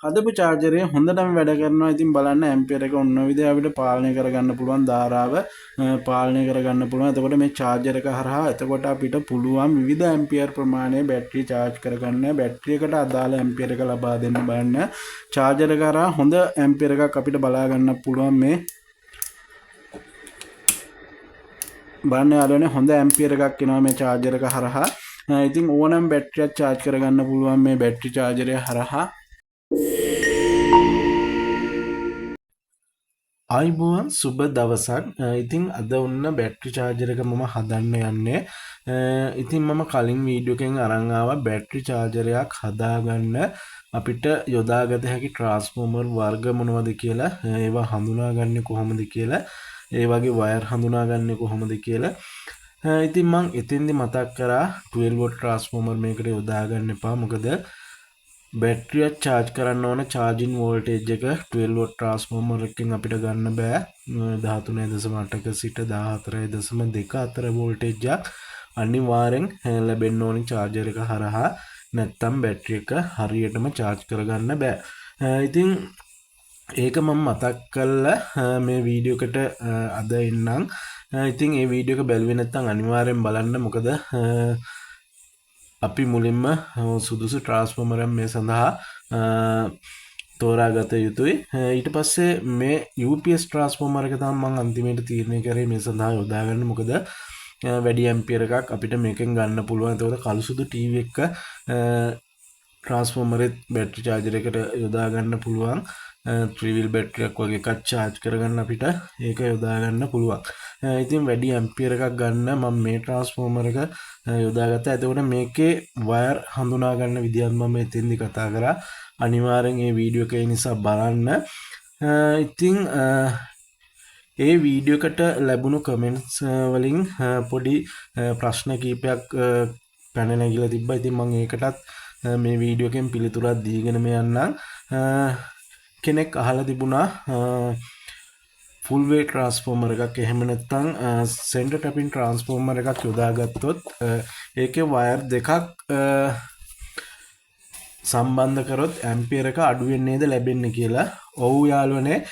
හදපු චාර්ජරය හොඳටම වැඩ කරනවා. ඉතින් බලන්න ඇම්පියර් එක ඔන්න ඔය විදිහට අපිට පාලනය කරගන්න පුළුවන්, ධාරාව පාලනය කරගන්න පුළුවන්. එතකොට මේ චාර්ජර් එක හරහා එතකොට අපිට පුළුවන් විවිධ ඇම්පියර් ප්‍රමාණය බැටරිය චාර්ජ් කරගන්න, බැටරි එකට අදාළ ඇම්පියර් එක ලබා දෙන්න බලන්න. චාර්ජර් එක හරහා හොඳ ඇම්පියර් එකක් අපිට බලා ගන්න පුළුවන්. මේ බලන්න යාළුවනේ හොඳ ඇම්පියර් එකක් එනවා මේ චාර්ජර් එක හරහා. ඉතින් ඕනම බැටරියක් චාර්ජ් කරගන්න පුළුවන් මේ බැටරි චාර්ජරය හරහා. ආයිබෝවන් සුබ දවසක්. ඉතින් අද ඔන්න බැටරි චාර්ජර් එක මම හදන්න යන්නේ. ඉතින් මම කලින් වීඩියෝ එකෙන් අරන් ආවා බැටරි චාර්ජරයක් හදාගන්න අපිට යොදාගත හැකි ට්‍රාන්ස්ෆෝමර් වර්ග මොනවද කියලා, ඒවා හඳුනාගන්නේ කොහොමද කියලා, ඒ වගේ වයර් හඳුනාගන්නේ කොහොමද කියලා. ඉතින් මං එතෙන්දි මතක් කරා 12 වෝල්ට් ට්‍රාන්ස්ෆෝමර් මේකට යොදාගන්න එපා. මොකද බැටරියක් charge කරන්න ඕන charging voltage එක 12 watt transformer එකකින් අපිට ගන්න බෑ. 13.8ක සිට 14.2 අතර voltage එකක් අනිවාර්යෙන් ලැබෙන්න ඕනි charger එක හරහා. නැත්තම් බැටරි එක හරියටම charge කරගන්න බෑ. ඉතින් ඒක මම මතක් කරලා මේ වීඩියෝ එකට අද එන්නම්. ඉතින් මේ වීඩියෝ එක බැලුවේ නැත්නම් අනිවාර්යෙන් බලන්න. මොකද අපි මුලින්ම සුදුසු ට්‍රාන්ස්ෆෝමරයක් මේ සඳහා තෝරාගත යුතුයි. ඊට පස්සේ මේ UPS ට්‍රාන්ස්ෆෝමර් එක තමයි මම අන්තිමේට තීරණය කරේ මේ සඳහා යොදා ගන්න. මොකද වැඩි ඇම්පියර් එකක් අපිට මේකෙන් ගන්න පුළුවන්. ඒතකොට කළුසුදු ටීවී එක ට්‍රාන්ස්ෆෝමරෙත් බැටරි චාර්ජර් එකට යොදා ගන්න පුළුවන්. 3 wheel බැටරියක් වගේ එකක් charge කරගන්න අපිට ඒක යොදා ගන්න පුළුවන්. ඉතින් වැඩි ඇම්පියර් එකක් ගන්න මම මේ ට්‍රාන්ස්ෆෝමර් එක යොදාගත්තා. එතකොට මේකේ වයර් හඳුනා ගන්න විදිහත් මම එතෙන්දි කතා කරා. අනිවාර්යෙන් මේ වීඩියෝ එකේ නිසා බලන්න. ඉතින් ඒ වීඩියෝ එකට ලැබුණු කමෙන්ට්ස් වලින් පොඩි ප්‍රශ්න කීපයක් පැන නැගිලා තිබ්බා. ඉතින් මම ඒකටත් මේ වීඩියෝ එකෙන් පිළිතුරක් දීගෙන යන්නම්. කෙනෙක් අහලා තිබුණා ෆුල් වේ ට්‍රාන්ස්ෆෝමර් එකක් එහෙම නැත්නම් සෙන්ටර් ටැපින් ට්‍රාන්ස්ෆෝමර් එකක් යොදාගත්තොත් ඒකේ වයර් දෙකක් සම්බන්ධ කරොත් ඇම්පියර් එක අඩු වෙන්නේ නේද ලැබෙන්නේ කියලා. ඔව් යාළුවනේ,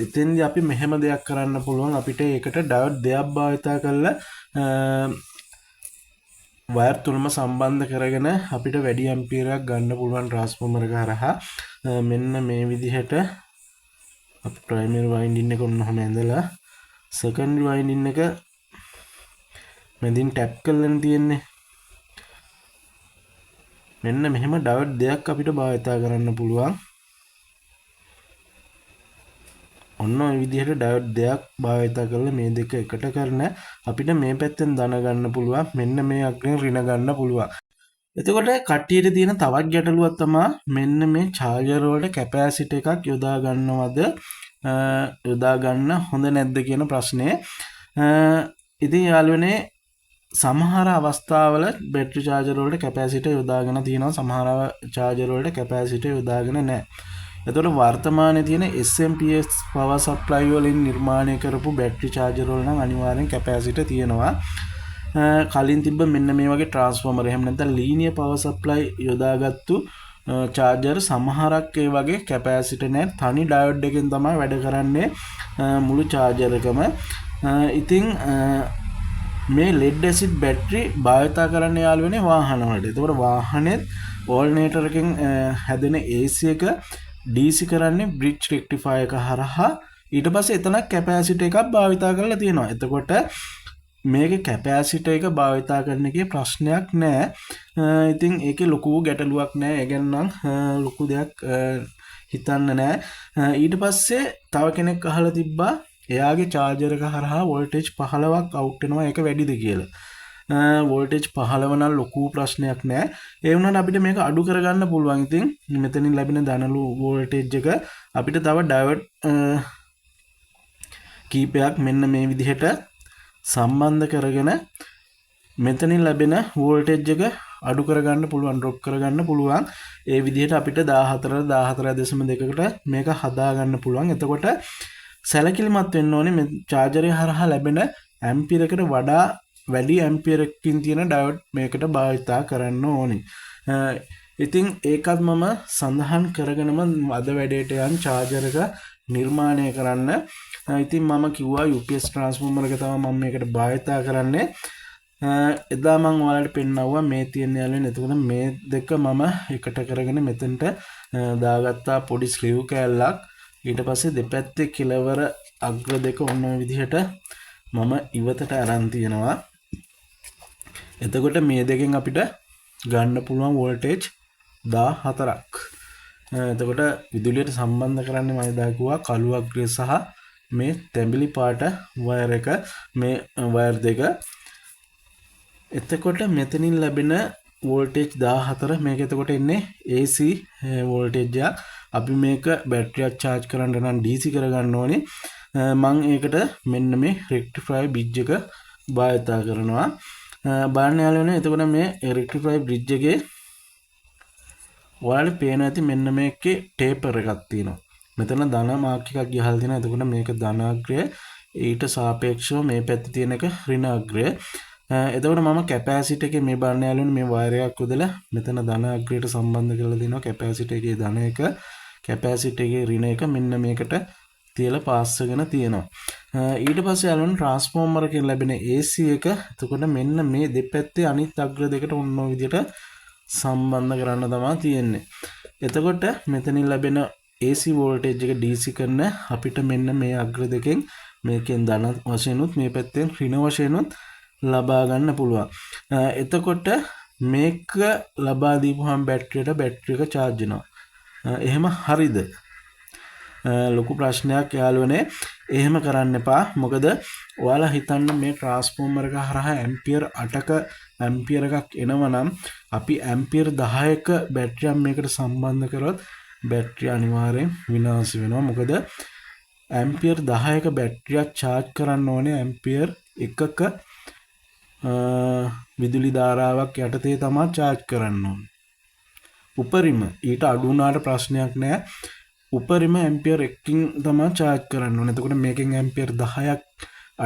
එතෙන්දී අපි මෙහෙම දෙයක් කරන්න පුළුවන්. අපිට ඒකට ඩයෝඩ් දෙකක් භාවිතා කරලා වයර් තුනම සම්බන්ධ කරගෙන අපිට වැඩි ඇම්පියරයක් ගන්න පුළුවන් ට්‍රාන්ස්ෆෝමර් එක හරහා. මෙන්න මේ විදිහට අපි ප්‍රයිමරි වයින්ඩින් එක ඔන්නෝම ඇඳලා සෙකන්ඩරි වයින්ඩින් එක මැදින් ටැප් කරලා තියෙන්නේ. මෙන්න මෙහෙම ඩයෝඩ් දෙකක් අපිට භාවිතා කරන්න පුළුවන්. ඔන්න ඔය විදිහට ඩයෝඩ් දෙකක් භාවිතා කරලා මේ දෙක එකට කරන අපිට මේ පැත්තෙන් ධන ගන්න පුළුවන්. මෙන්න මේ අග්‍රයෙන් ඍණ ගන්න පුළුවන්. එතකොට කට්ටියට තියෙන තවත් ගැටලුවක් තමයි මෙන්න මේ චාර්ජර් වලට කැපැසිටි එකක් යොදා ගන්නවද යොදා ගන්න හොඳ නැද්ද කියන ප්‍රශ්නේ. ඉතින් යාළුවනේ සමහර අවස්ථාවල බැටරි චාර්ජර් වලට කැපැසිටි යොදාගෙන තියෙනවා. සමහර චාර්ජර් වලට කැපැසිටි යොදාගෙන නැහැ. එතකොට වර්තමානයේ තියෙන SMPS power supply වලින් නිර්මාණය කරපු බැටරි චාර්ජර් වල නම් අනිවාර්යෙන් කැපැසිටි තියෙනවා. කලින් තිබ්බ මෙන්න මේ වගේ ට්‍රාන්ස්ෆෝමර් එහෙම නැත්නම් ලීනියර් පවර් සප්ලයි යොදාගත්තු චාර්ජර් සමහරක් ඒ වගේ කැපැසිටි නැහැ. තනි ඩයෝඩ් එකෙන් තමයි වැඩ කරන්නේ මුළු චාර්ජර් එකම. ඉතින් මේ lead acid බැටරි භාවිතා කරන්න යාළුවනේ වාහන වලට. ඒතකොට වාහනේත් ඕල්ටර්නේටර් එකෙන් හැදෙන AC එක DC කරන්නේ බ්‍රිජ් රෙක්ටිෆයර් එක හරහා. ඊට පස්සේ එතන කැපැසිටි එකක් භාවිතා කරලා තියෙනවා. එතකොට මේකේ කැපැසිටි එක භාවිතා කරන එකේ ප්‍රශ්නයක් නැහැ. ඉතින් ඒකේ ලොකු ගැටලුවක් නැහැ. ඒ ගැන නම් ලොකු දෙයක් හිතන්න නැහැ. ඊට පස්සේ තව කෙනෙක් අහලා තිබ්බා එයාගේ චාර්ජර් එක හරහා වෝල්ටේජ් 15ක් අවුට් වෙනවා. ඒක වැඩිද කියලා. වෝල්ටේජ් 15 නම් ලොකු ප්‍රශ්නයක් නැහැ. ඒ වුණාට අපිට මේක අඩු කරගන්න පුළුවන්. ඉතින් මෙතනින් ලැබෙන ධනලු වෝල්ටේජ් එක අපිට තව ඩයෝඩ් කීපයක් මෙන්න මේ විදිහට සම්බන්ධ කරගෙන මෙතනින් ලැබෙන වෝල්ටේජ් එක අඩු කරගන්න පුළුවන්, ඩ්‍රොප් කරගන්න පුළුවන්. ඒ විදිහට අපිට 14.2කට මේක හදා ගන්න පුළුවන්. එතකොට සැලකිලිමත් වෙන්න ඕනේ මේ චාර්ජරය හරහා ලැබෙන ඇම්පියර් එකට වඩා වැඩි ඇම්පියර් එකකින් තියෙන ඩයෝඩ් මේකට භාවිතා කරන්න ඕනේ. ඉතින් ඒකත් මම සඳහන් කරගෙනම අද වැඩේට යන් චාර්ජර් එක නිර්මාණය කරන්න. ඉතින් මම කිව්වා UPS ට්‍රාන්ස්ෆෝමර් එක තමයි මම මේකට භාවිතා කරන්නේ. එදා මම ඔයාලට පෙන්නවුවා මේ තියෙන යාළුවනේ. එතකොට මේ දෙක මම එකට කරගෙන මෙතනට දාගත්තා පොඩි ස්ලිව් කෑල්ලක්. ඊට පස්සේ දෙපැත්තේ කෙලවර අග්‍ර දෙක ඔන්න ඔය විදිහට මම ඉවතට අරන් තියෙනවා. එතකොට මේ දෙකෙන් අපිට ගන්න පුළුවන් වෝල්ටේජ් 14ක්. එතකොට විදුලියට සම්බන්ධ කරන්නේ මම දාකුවා කළු අග්‍රය සහ මේ තැඹිලි පාට වයර් එක, මේ වයර් දෙක. එතකොට මෙතනින් ලැබෙන වෝල්ටේජ් 14 මේක එතකොට එන්නේ AC වෝල්ටේජ් එකක්. අපි මේක බැටරියක් charge කරන්න නම් DC කරගන්න ඕනේ. මම ඒකට මෙන්න මේ rectifier bridge එක භාවිතා කරනවා. බලන්න යාළුවනේ එතකොට මේ rectifier bridge එකේ ඔයාලට පේන ඇති මෙන්න මේකේ ටේපර් එකක් තියෙනවා. මෙතන ධන මාක් එකක් ගහලා තියෙනවා. එතකොට මේක ධන අග්‍රය, ඊට සාපේක්ෂව මේ පැත්තේ තියෙන එක ඍණ අග්‍රය. එතකොට මම කැපැසිටර් එකේ මේ බලන්න යාළුවනේ මේ වයර් එකක් යොදලා මෙතන ධන අග්‍රයට සම්බන්ධ කරලා දෙනවා. කැපැසිටර් එකේ ධන එක, කැපැසිටර් එකේ ඍණ එක මෙන්න මේකට තියලා පාස් කරගෙන තියෙනවා. ඊට පස්සේ යාළුවනේ ට්‍රාන්ස්ෆෝමර් එකෙන් ලැබෙන AC එක එතකොට මෙන්න මේ දෙපැත්තේ අනිත් අග්‍ර දෙකට ඔන්න ඔය විදිහට සම්බන්ධ කරන්න තමයි තියෙන්නේ. එතකොට මෙතනින් ලැබෙන AC වෝල්ටේජ් එක DC කරන අපිට මෙන්න මේ අග්‍ර දෙකෙන් මේකෙන් ධන වශයෙන්ුත් මේ පැත්තෙන් ඍණ වශයෙන්ුත් ලබා ගන්න පුළුවන්. එතකොට මේක ලබා දීපුවහම බැටරියට බැටරි එක charge වෙනවා. එහෙම හරිද? ලොකු ප්‍රශ්නයක් යාළුවනේ. එහෙම කරන්න එපා. මොකද ඔයාලා හිතන්න මේ ට්‍රාන්ස්ෆෝමර් එක හරහා ඇම්පියර් 8ක ඇම්පියර් එකක් එනවනම් අපි ඇම්පියර් 10ක බැටරියක් මේකට සම්බන්ධ කරොත් බැටරිය අනිවාර්යෙන් විනාශ වෙනවා. මොකද ඇම්පියර් 10ක බැටරියක් charge කරන්න ඕනේ ඇම්පියර් 1ක විදුලි ධාරාවක් යටතේ තමයි charge කරන්න ඕනේ. උපරිම ඊට අඩු වුණාට ප්‍රශ්නයක් නැහැ. උපරිම ඇම්පියර් 1කින් තමයි charge කරන්න ඕනේ. එතකොට මේකෙන් ඇම්පියර් 10ක්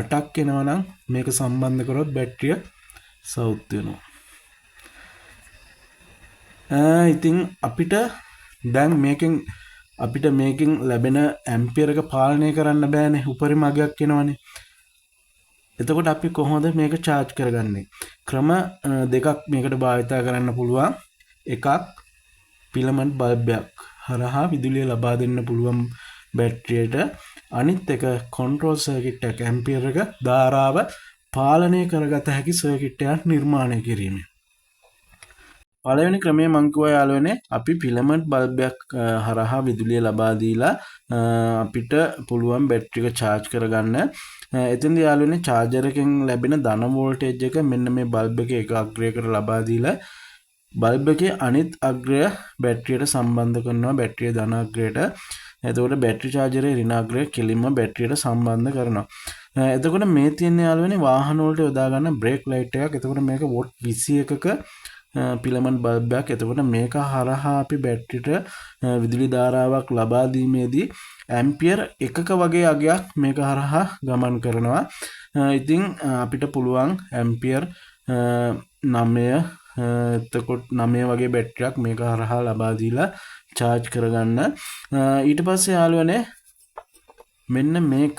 8ක් එනවා නම් මේක සම්බන්ධ කරොත් බැටරිය සවුත් වෙනවා. ඉතින් අපිට දැන් මේකෙන් ලැබෙන ඇම්පියර් එක පාලනය කරන්න බෑනේ. උපරිම අගයක් එනවනේ. එතකොට අපි කොහොමද මේක charge කරගන්නේ? ක්‍රම දෙකක් මේකට භාවිතා කරන්න පුළුවන්. එකක් ෆිලමන්ට් බල්බයක් හරහා විදුලිය ලබා දෙන්න පුළුවන් බැටරියට. අනිත් එක control circuit එක ඇම්පියර් එක ධාරාව පාලනය කරගත හැකි සර්කිට් එකක් නිර්මාණය කිරීම. පළවෙනි ක්‍රමය මම කිව්වා යාළුවනේ අපි ෆිලමන්ට් බල්බයක් හරහා විදුලිය ලබා දීලා අපිට පුළුවන් බැටරි එක charge කරගන්න. එතෙන්දී යාළුවනේ charger එකෙන් ලැබෙන ධන වෝල්ටේජ් එක මෙන්න මේ බල්බ් එකේ එක අග්‍රයකට ලබා දීලා බල්බ් එකේ අනිත් අග්‍රය බැටරියට සම්බන්ධ කරනවා බැටරිය ධන අග්‍රයට. එතකොට බැටරි චාර්ජරේ ඍණ අග්‍රය කෙලින්ම බැටරියට සම්බන්ධ කරනවා. එතකොට මේ තියෙන යාළුවනේ වාහන වලට යොදා ගන්න බ්‍රේක් ලයිට් එකක්. එතකොට මේක වොට් 21ක ෆිලමන්ට් බල්බ් එකක්. එතකොට මේක හරහා අපි බැටරියට විදුලි ධාරාවක් ලබා දීමේදී ඇම්පියර් 1ක වගේ අගයක් මේක හරහා ගමන් කරනවා. ඉතින් අපිට පුළුවන් ඇම්පියර් 9 එතකොට 9 වගේ බැටරියක් මේක හරහා ලබා දීලා charge කරගන්න. ඊට පස්සේ යාළුවනේ මෙන්න මේක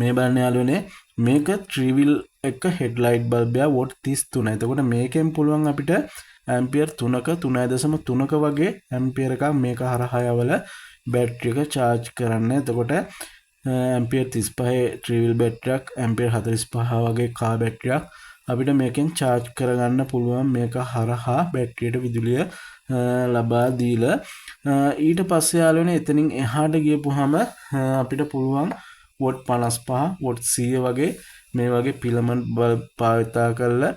මේ බලන්න යාළුවනේ මේක ත්‍රිවිල් එක හෙඩ්ලයිට් බල්බය වොට් 33. එතකොට මේකෙන් පුළුවන් අපිට ඇම්පියර් 3ක 3.3ක වගේ ඇම්පියර් එකක් මේක හරහා යවලා බැටරි එක charge කරන්න. එතකොට ඇම්පියර් 35 ත්‍රිවිල් බැටරියක් ඇම්පියර් 45 වගේ කා බැටරියක් අපිට මේකෙන් charge කරගන්න පුළුවන් මේක හරහා බැටරියට විදුලිය ලබා දීලා. ඊට පස්සේ යාළුවනේ එතනින් එහාට ගියපුවාම අපිට පුළුවන් වොට් 55 වොට් 100 වගේ මේ වගේ ෆිලමන්ට් බල්බ් පාවිතා කරලා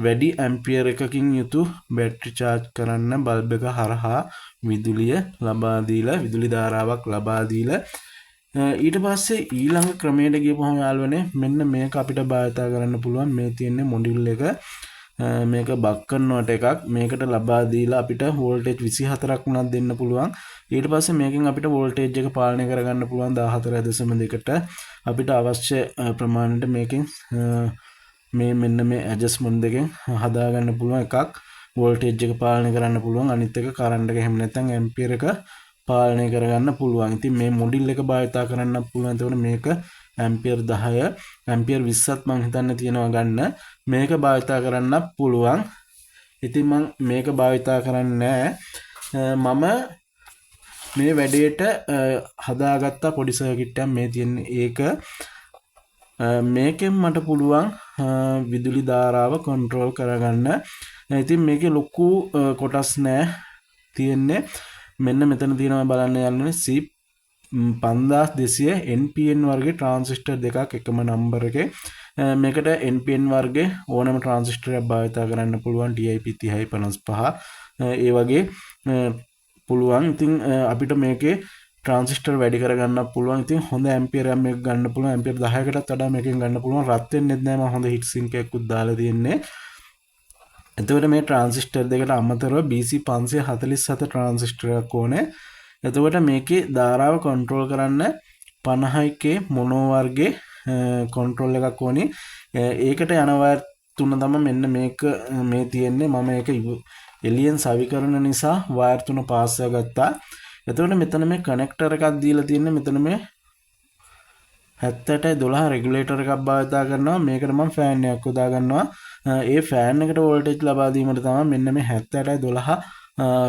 වැඩි ඇම්පියර් එකකින් යුතු බැටරි charge කරන්න බල්බ් එක හරහා විදුලිය ලබා දීලා විදුලි ධාරාවක් ලබා දීලා. ඊට පස්සේ ඊළඟ ක්‍රමයට ගියපුවම යාළුවනේ මෙන්න මේක අපිට භාවිතා කරන්න පුළුවන්. මේ තියෙන්නේ මොඩියුල් එක මේක බක් කන්වර්ටර් එකක් මේකට ලබා දීලා අපිට වෝල්ටේජ් 24ක් වුණත් දෙන්න පුළුවන්. ඊට පස්සේ මේකෙන් අපිට වෝල්ටේජ් එක පාලනය කරගන්න පුළුවන් 14.2කට අපිට අවශ්‍ය ප්‍රමාණයට මේකෙන් මේ මෙන්න මේ ඇඩ්ජස්ට්මන්ට් දෙකෙන් හදාගන්න පුළුවන් එකක් වෝල්ටේජ් එක පාලනය කරන්න පුළුවන්. අනිත් එක කරන්ට් එක එහෙම නැත්නම් ඇම්පියර් එක පාලනය කරගන්න පුළුවන්. ඉතින් මේ මොඩියුල් එක භාවිතා කරන්න පුළුවන්. එතකොට මේක ඇම්පියර් 10 ඇම්පියර් 20ත් මම හිතන්නේ තියෙනවා ගන්න. මේක භාවිතා කරන්න පුළුවන්. ඉතින් මම මේක භාවිතා කරන්නේ මම මේ වැඩේට හදාගත්ත පොඩි සර්කිට් එකක් මේ තියෙන්නේ. ඒක මේකෙන් මට පුළුවන් විදුලි ධාරාව කන්ට්‍රෝල් කරගන්න. ඉතින් මේකේ ලොකු කොටස් නෑ තියෙන්නේ. මෙන්න මෙතන තියෙනවා බලන්න යන්නේ C5200 NPN වර්ගයේ ට්‍රාන්සිස්ටර් දෙකක් එකම නම්බර් එකේ. මේකට NPN වර්ගයේ ඕනම ට්‍රාන්සිස්ටරයක් භාවිත කරන්න පුළුවන්. TIP 3055 ඒ වගේ පුළුවන්. ඉතින් අපිට මේකේ ට්‍රාන්සිස්ටර් වැඩි කරගන්න පුළුවන්. ඉතින් හොඳ ඇම්පියර් එකක් ගන්න පුළුවන්. ඇම්පියර් 10කටත් වඩා මේකෙන් ගන්න පුළුවන්. රත් වෙන්නේ නැහැ. මම හොඳ හිට් සින්ක් එකකුත් දාලා තියෙන්නේ. එතකොට මේ ට්‍රාන්සිස්ටර් දෙකට අමතරව BC 547 ට්‍රාන්සිස්ටරයක් ඕනේ. එතකොට මේකේ ධාරාව කන්ට්‍රෝල් කරන්න 50k මොනෝ වර්ගයේ කන්ට්‍රෝල් එකක් ඕනේ. ඒකට යන වයර් තුන තමයි මෙන්න මේක මේ තියෙන්නේ. මම ඒක එලියෙන් සවිකරන නිසා වයර් තුන පාස් කරගත්තා. එතකොට මෙතන මේ කනෙක්ටර් එකක් දීලා තියෙන්නේ. මෙතන මේ 70/12 රෙගුලේටර් එකක් භාවිත කරනවා. මේකට මම ෆෑන් එකක් යොදා ගන්නවා. ඒ ෆෑන් එකට වෝල්ටේජ් ලබා දීමට තමයි මෙන්න මේ 70/12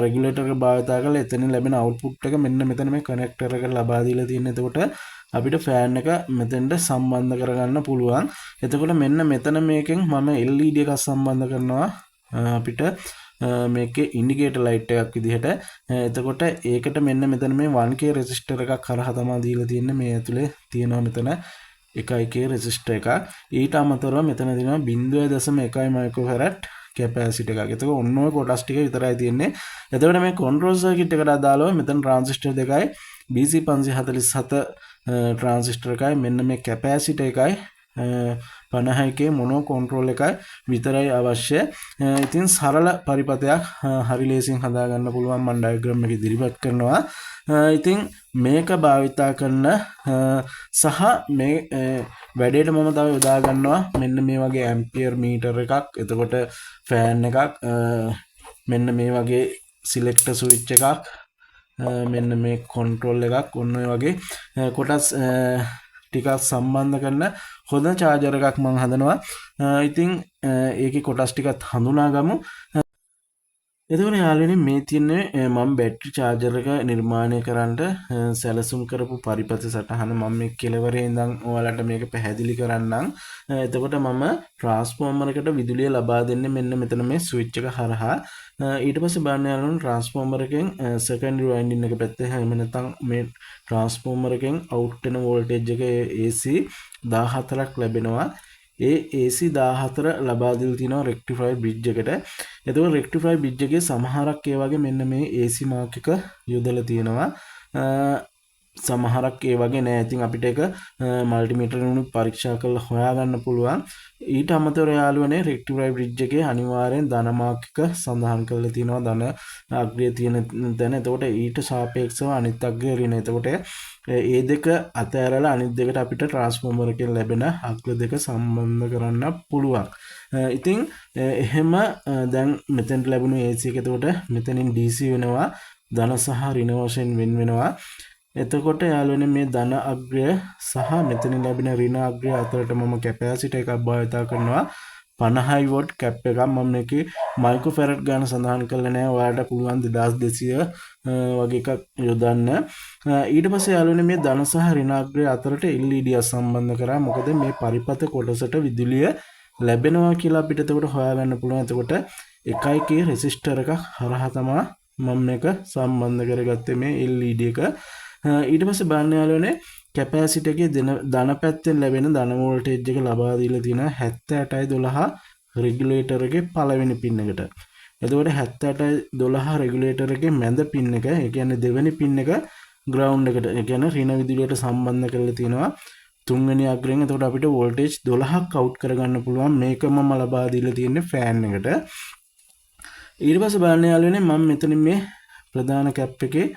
රෙගුලේටර් එක භාවිත කරලා එතනින් ලැබෙන අවුට්පුට් එක මෙන්න මෙතන මේ කනෙක්ටර් එකට ලබා දීලා තියෙන්නේ. එතකොට අපිට ෆෑන් එක මෙතෙන්ට සම්බන්ධ කරගන්න පුළුවන්. එතකොට මෙන්න මෙතන මේකෙන් මම LED එකක් සම්බන්ධ කරනවා අපිට මේකේ ඉන්ඩිකේටර් ලයිට් එකක් විදිහට. එතකොට ඒකට මෙන්න මෙතන මේ 1K රෙසිස්ටර් එකක් කරහා තමයි දීලා තියෙන්නේ. මේ ඇතුලේ තියෙනවා මෙතන 1K රෙසිස්ටර් එකක්. ඊට අමතරව මෙතන තියෙනවා 0.1 මයික්‍රෝෆැරඩ් කැපැසිටර් එකක්. එතකොට ඔන්න ඔය කොටස් ටික විතරයි තියෙන්නේ. එතකොට මේ කන්ට්‍රෝල් සර්කිට් එකට අදාළව මෙතන ට්‍රාන්සිස්ටර් දෙකයි BC 547 ට්‍රාන්සිස්ටර් එකයි මෙන්න මේ කැපැසිටර් එකයි 50k මොනෝ කන්ට්‍රෝල් එකයි විතරයි අවශ්‍ය. ඉතින් සරල පරිපතයක් හරි ලේසියෙන් හදා ගන්න පුළුවන්. මම ඩයග්‍රෑම් එක ඉදිරිපත් කරනවා. ඉතින් මේක භාවිතා කරන සහ මේ වැඩේට මම තව යොදා ගන්නවා මෙන්න මේ වගේ ඇම්පියර් මීටර් එකක්. එතකොට ෆෑන් එකක්, මෙන්න මේ වගේ සිලෙක්ටර් ස්විච් එකක්, මෙන්න මේ කන්ට්‍රෝල් එකක්, ඔන්න ඔය වගේ කොටස් ටිකක් සම්බන්ධ කරන හොඳ චාර්ජර් එකක් මම හදනවා. ඉතින් ඒකේ කොටස් ටිකත් හඳුනා ගමු. එතකොට යාළුවනේ මේ තියෙන්නේ මම බැටරි චාර්ජර් එක නිර්මාණය කරන්න සැලසුම් කරපු පරිපථ සටහන. මම මේ කෙලවරේ ඉඳන් ඔයාලට මේක පැහැදිලි කරන්නම්. එතකොට මම ට්‍රාන්ස්ෆෝමර් එකට විදුලිය ලබා දෙන්නේ මෙන්න මෙතන මේ ස්විච් එක හරහා. ඊට පස්සේ බලන්න යාළුවනේ ට්‍රාන්ස්ෆෝමර් එකෙන් සෙකන්ඩරි වයින්ඩින් එක පැත්තේ හැම නැත්නම් මේ ට්‍රාන්ස්ෆෝමර් එකෙන් අවුට් වෙන වෝල්ටේජ් එක AC 14ක් ලැබෙනවා. ඒ AC 14 ලබා දීලා තිනවා රෙක්ටිෆයර් බ්‍රිජ් එකට. එතකොට රෙක්ටිෆයර් බ්‍රිජ් එකේ සමහරක් ඒ වගේ මෙන්න මේ AC මාක් එක යොදලා තියෙනවා. සමහරක් ඒ වගේ නෑ. ඉතින් අපිට ඒක මල්ටිමීටර් වලින් පරීක්ෂා කරලා හොයාගන්න පුළුවන්. ඊට අමතරව යාළුවනේ රෙක්ටිෆයර් බ්‍රිජ් එකේ අනිවාර්යෙන් ධන මාක් එක සඳහන් කරලා තියෙනවා. ධන අග්‍රය තියෙන තැන. එතකොට ඊට සාපේක්ෂව අනිත් අග්‍රය ඍණ. එතකොට ඒ දෙක අතහැරලා අනිත් දෙකට අපිට ට්‍රාන්ස්ෆෝමර් එකෙන් ලැබෙන අග්‍ර දෙක සම්බන්ධ කරන්න පුළුවන්. ඉතින් එහෙම දැන් මෙතෙන්ට ලැබුණු AC එක එතකොට මෙතනින් DC වෙනවා. ධන සහ ඍණ වශයෙන් වෙන් වෙනවා. එතකොට යාළුවනේ මේ ධන අග්‍රය සහ මෙතනින් ලැබෙන ඍණ අග්‍රය අතරට මම කැපැසිටර් එකක් භාවිත කරනවා. 50 වෝල්ට් කැප් එකක්. මම මේකේ මයික්‍රෝෆැරඩ් ගාන සඳහන් කරලා නැහැ. ඔයාලට පුළුවන් 2200 වගේ එකක් යොදන්න. ඊට පස්සේ යාළුවනේ මේ ධන සහ ඍණ අග්‍රය අතරට LED එක සම්බන්ධ කරා. මොකද මේ පරිපථ කොටසට විදුලිය ලැබෙනවා කියලා අපිට එතකොට හොයාගන්න පුළුවන්. එතකොට 1K රෙසිස්ටර් එකක් හරහා තමයි මම මේක සම්බන්ධ කරගත්තේ මේ LED එක. ඊට පස්සේ බලන්න යාළුවනේ කැපැසිටර් එකේ ධන පැත්තෙන් ලැබෙන ධන වෝල්ටේජ් එක ලබා දීලා තියෙනවා 78/12 රෙගුලේටර් එකේ පළවෙනි පින් එකට. එතකොට 78/12 රෙගුලේටර් එකේ මැද පින් එක, ඒ කියන්නේ දෙවෙනි පින් එක ග්‍රවුන්ඩ් එකට, ඒ කියන්නේ ඍණ විදුලියට සම්බන්ධ කරලා තියෙනවා තුන්වෙනි අග්‍රයෙන්. එතකොට අපිට වෝල්ටේජ් 12ක් අවුට් කරගන්න පුළුවන්. මේකම ලබා දීලා තියෙන්නේ ෆෑන් එකට. ඊට පස්සේ බලන්න යාළුවනේ මම මෙතන මේ ප්‍රධාන කැප් එකේ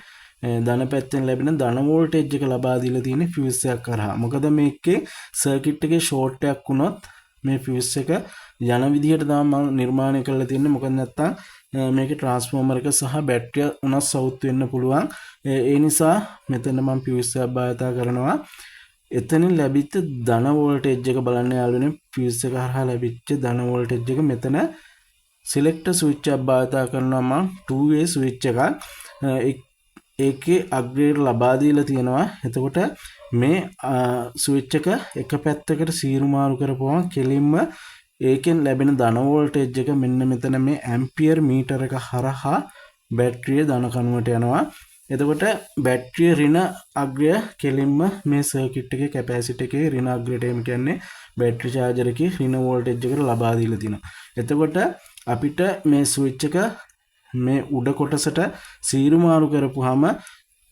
ධන පැත්තෙන් ලැබෙන ධන වෝල්ටේජ් එක ලබා දීලා තියෙන්නේ ෆියුස් එකක් කරහා. මොකද මේකේ සර්කිට් එකේ ෂෝට් එකක් වුණොත් මේ ෆියුස් එක යන විදිහට තමයි මම නිර්මාණය කරලා තියෙන්නේ. මොකද නැත්තම් මේකේ ට්‍රාන්ස්ෆෝමර් එක සහ බැටරිය උනස් සවුත් වෙන්න පුළුවන්. ඒ නිසා මෙතන මම ෆියුස් එකක් භාවිතා කරනවා. එතනින් ලැබිච්ච ධන වෝල්ටේජ් එක බලන්න යාළුවනේ. ෆියුස් එක හරහා ලැබිච්ච ධන වෝල්ටේජ් එක මෙතන සිලෙක්ටර් ස්විච් එකක් භාවිතා කරනවා මම 2way ස්විච් එකක්. ඒකේ අප්ග්‍රේඩ් ලබා දීලා තියෙනවා. එතකොට මේ ස්විච් එක පැත්තකට සීරු මාරු කරපුවම කෙලින්ම ඒකෙන් ලැබෙන ධන වෝල්ටේජ් එක මෙන්න මෙතන මේ ඇම්පියර් මීටර එක හරහා බැටරිය ධන කනුවට යනවා. එතකොට බැටරිය ඍණ අග්‍රය කෙලින්ම මේ සර්කිට් එකේ කැපැසිටි එකේ ඍණ අග්‍රයට එම කියන්නේ බැටරි චාර්ජර් එකේ ඍණ වෝල්ටේජ් එකට ලබා දීලා තියෙනවා. එතකොට අපිට මේ ස්විච් එක මේ උඩ කොටසට සීරු මාරු කරපුවාම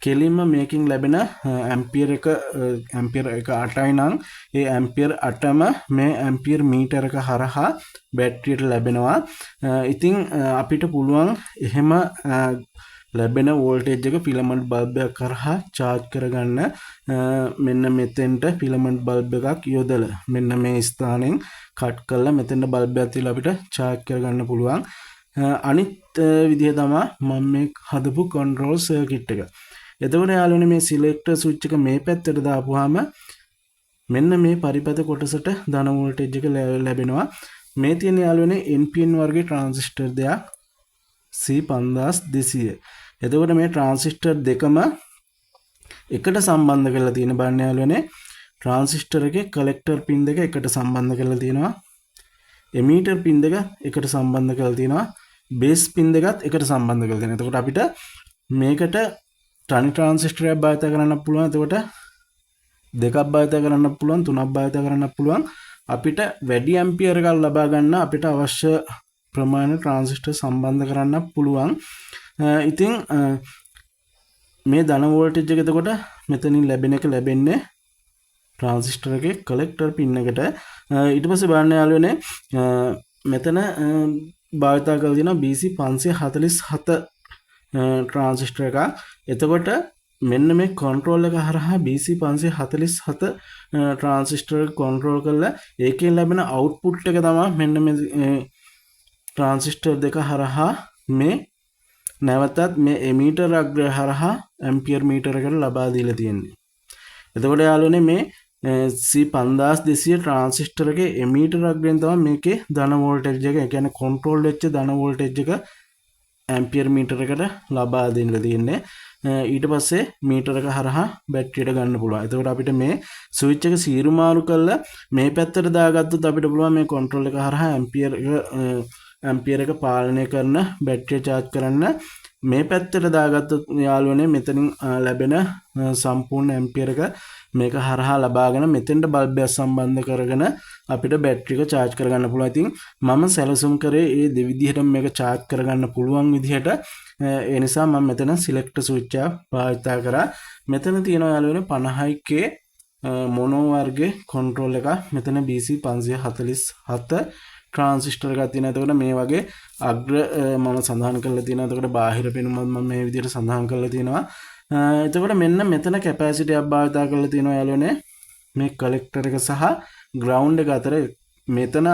කෙලින්ම මේකින් ලැබෙන ඇම්පියර් එක 8යි නම් ඒ ඇම්පියර් 8ම මේ ඇම්පියර් මීටර එක හරහා බැටරියට ලැබෙනවා. ඉතින් අපිට පුළුවන් එහෙම ලැබෙන වෝල්ටේජ් එක ෆිලමන්ට් බල්බ් එකක් කරහා charge කරගන්න. මෙන්න මෙතෙන්ට ෆිලමන්ට් බල්බ් එකක් යොදලා මෙන්න මේ ස්ථානෙන් කට් කරලා මෙතෙන්ට බල්බ් එකක් තියලා අපිට charge කරගන්න පුළුවන්. අනිත් විදිහ තමයි මම මේ හදපු control circuit එක. එතකොට යාළුවනේ මේ සිලෙක්ටර් ස්විච් එක මේ පැත්තට දාපුවාම මෙන්න මේ පරිපත කොටසට ධන වෝල්ටේජ් එක ලැබෙනවා. මේ තියෙන යාළුවනේ NPN වර්ගයේ ට්‍රාන්සිස්ටර් දෙයක් C5200. එතකොට මේ ට්‍රාන්සිස්ටර් දෙකම එකට සම්බන්ධ කරලා තියෙන බලන්න යාළුවනේ. ට්‍රාන්සිස්ටර් එකේ කලෙක්ටර් පින් දෙක එකට සම්බන්ධ කරලා තියෙනවා. එමීටර් පින් දෙක එකට සම්බන්ධ කරලා තියෙනවා. බේස් පින් දෙකත් එකට සම්බන්ධ කරලා තියෙනවා. එතකොට අපිට මේකට තනි ට්‍රාන්සිස්ටරයක් භාවිත කරන්න පුළුවන්. එතකොට දෙකක් භාවිත කරන්න පුළුවන්, තුනක් භාවිත කරන්න පුළුවන්. අපිට වැඩි ඇම්පියර් එකක් ලබා ගන්න අපිට අවශ්‍ය ප්‍රමාණය ට්‍රාන්සිස්ටර් සම්බන්ධ කරන්න පුළුවන්. ඉතින් මේ ධන වෝල්ටේජ් එක එතකොට මෙතනින් ලැබෙන එක ලැබෙන්නේ ට්‍රාන්සිස්ටර් එකේ කලෙක්ටර් පින් එකට. ඊට පස්සේ බලන්න යාළුවනේ මෙතන භාවිත කරලා තියෙනවා BC 547 ට්‍රාන්සිස්ටර් එකක්. එතකොට මෙන්න මේ කන්ට්‍රෝල් එක හරහා BC 547 ට්‍රාන්සිස්ටර් එක කන්ට්‍රෝල් කරලා ඒකෙන් ලැබෙන අවුට්පුට් එක තමයි මෙන්න මේ ට්‍රාන්සිස්ටර් දෙක හරහා මේ නැවතත් මේ එමීටර් අග්‍රය හරහා ඇම්පියර් මීටර එකට ලබා දීලා තියෙන්නේ. එතකොට යාළුවනේ මේ C5200 ට්‍රාන්සිස්ටර් එකේ එමීටර් අග්‍රයෙන් තමයි මේකේ ධන වෝල්ටේජ් එක, ඒ කියන්නේ කන්ට්‍රෝල් වෙච්ච ධන වෝල්ටේජ් එක ඇම්පියර් මීටර එකට ලබා දෙන්න තියෙන්නේ. ඊට පස්සේ මීටර එක හරහා බැටරියට ගන්න පුළුවන්. එතකොට අපිට මේ ස්විච් එක සීරු මාරු කරලා මේ පැත්තට දාගත්තොත් අපිට පුළුවන් මේ කන්ට්‍රෝල් එක හරහා ඇම්පියර් එක පාලනය කරන බැටරිය charge කරන්න. මේ පැත්තට දාගත්තොත් යාළුවනේ මෙතනින් ලැබෙන සම්පූර්ණ ඇම්පියර් එක මේක හරහා ලබාගෙන මෙතෙන්ට බල්බ් එක සම්බන්ධ කරගෙන අපිට බැටරි එක charge කරගන්න පුළුවන්. ඉතින් මම සැලසුම් කරේ මේ දෙවිදිහටම මේක charge කරගන්න පුළුවන් විදිහට. ඒ නිසා මම මෙතන සිලෙක්ටර් ස්විච් එක භාවිත කරා. මෙතන තියෙනවා යාළුවනේ 50k මොනෝ වර්ගයේ කන්ට්‍රෝල් එක. මෙතන BC 547 ට්‍රාන්සිස්ටර් එකක් තියෙනවා. එතකොට මේ වගේ අග්‍ර මම සඳහන් කරලා තියෙනවා. එතකොට බාහිර පෙනුමත් මම මේ විදිහට සඳහන් කරලා තියෙනවා. එතකොට මෙන්න මෙතන කැපැසිටි එකක් භාවිත කරලා තියෙනවා යාළුවනේ. මේ කලෙක්ටර් එක සහ ග්‍රවුන්ඩ් එක අතර මෙතන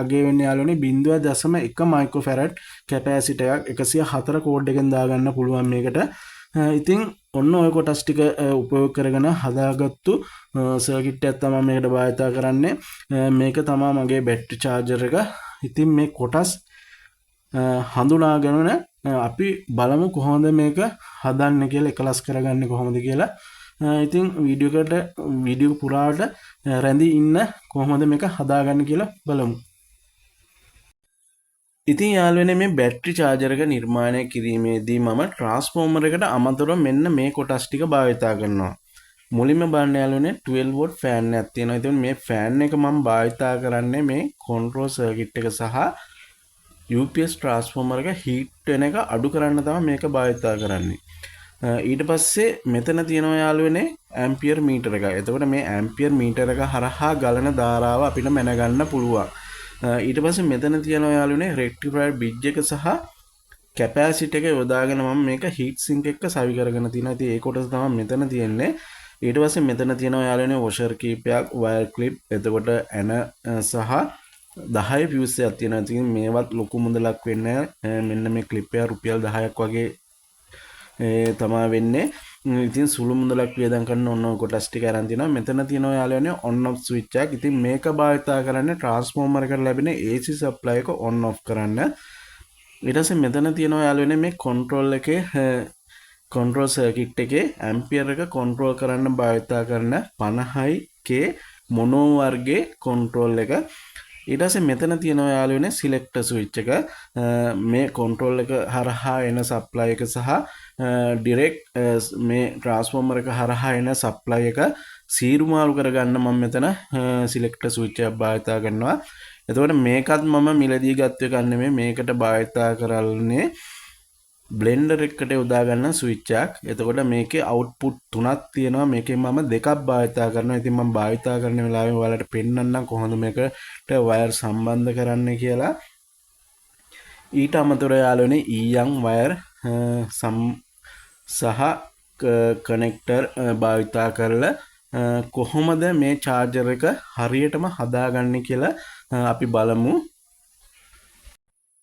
අගය වෙන්නේ යාළුවනේ 0.1 මයික්‍රෝෆැරඩ් කැපැසිටි එකක් 104 කෝඩ් එකෙන් දාගන්න පුළුවන් මේකට. ඉතින් ඔන්න ඔය කොටස් ටික උපයෝග කරගෙන හදාගත්තු සර්කිට් එකක් තමයි මේකට භාවිත කරන්නේ. මේක තමයි මගේ බැටරි චාර්ජර් එක. ඉතින් මේ කොටස් හඳුනාගෙන අපි බලමු කොහොමද මේක හදන්නේ කියලා, එකලස් කරගන්නේ කොහොමද කියලා. ඉතින් වීඩියෝ පුරාට රැඳී ඉන්න කොහොමද මේක හදාගන්නේ කියලා බලමු. ඉතින් යාළුවනේ මේ බැටරි චාර්ජර් එක නිර්මාණය කිරීමේදී මම ට්‍රාන්ස්ෆෝමර් එකට අමතරව මෙන්න මේ කොටස් ටික භාවිත කරනවා. මුලින්ම බලන්න යාළුවනේ 12 වෝල්ට් ෆෑන් එකක් තියෙනවා. ඉතින් මේ ෆෑන් එක මම භාවිත කරන්නේ මේ කන්ට්‍රෝල් සර්කිට් එක සහ UPS ට්‍රාන්ස්ෆෝමර් එක හීට් වෙන එක අඩු කරන්න තමයි මේක භාවිත කරන්නේ. ඊට පස්සේ මෙතන තියෙනවා යාළුවනේ ඇම්පියර් මීටර එක. එතකොට මේ ඇම්පියර් මීටර එක හරහා ගලන ධාරාව අපිට මැනගන්න පුළුවන්. ඊට පස්සේ මෙතන තියෙනවා යාළුවනේ රෙක්ටිෆයර් බ්‍රිජ් එක සහ කැපැසිටි එක යොදාගෙන මම මේක හීට් සින්ක් එක්ක සවි කරගෙන තියෙනවා. ඉතින් ඒ කොටස තමයි මෙතන තියෙන්නේ. ඊට පස්සේ මෙතන තියෙනවා යාළුවනේ වොෂර් කීපයක්, වයර් ක්ලිප්, එතකොට ඇන සහ 10 views එකක් තියෙනවා. ඉතින් මේවත් ලොකු මුදලක් වෙන්නේ නැහැ. මෙන්න මේ ක්ලිප් එක රුපියල් 10ක් වගේ තමා වෙන්නේ. ඉතින් සුළු මුදලක් වියදම් කරන ඔන්න කොටස් ටික අරන් තිනවා. මෙතන තියෙනවා යාළුවනේ on off switch එකක්. ඉතින් මේක භාවිතා කරන්නේ ට්‍රාන්ස්ෆෝමර් එකට ලැබෙන AC supply එක on off කරන්න. ඊට පස්සේ මෙතන තියෙනවා යාළුවනේ මේ control එකේ control circuit එකේ ampere එක control කරන්න භාවිතා කරන 50k මොනෝ වර්ගයේ control එක. ඊට පස්සේ මෙතන තියෙනවා යාළුවනේ selector switch එක. මේ control එක හරහා එන supply එක සහ direct මේ transformer එක හරහා එන supply එක සීරු මාරු කරගන්න මම මෙතන selector switch එකක් භාවිතා කරනවා. එතකොට මේකත් මම මිලදී ගත්ත එකක් නෙමෙයි. මේකට භාවිතා කරන්නේ බ්ලෙන්ඩර් එකට යොදා ගන්න ස්විච් එකක්. එතකොට මේකේ අවුට්පුට් තුනක් තියෙනවා. මේකෙන් මම දෙකක් භාවිතා කරනවා. ඉතින් මම භාවිතා කරන වෙලාවේ ඔයාලට පෙන්නන්නම් කොහොමද මේකට වයර් සම්බන්ධ කරන්න කියලා. ඊට අමතරව යාළුවනේ ඊයන් වයර් සහ කනෙක්ටර් භාවිතා කරලා කොහොමද මේ චාර්ජර් එක හරියටම හදාගන්නේ කියලා අපි බලමු.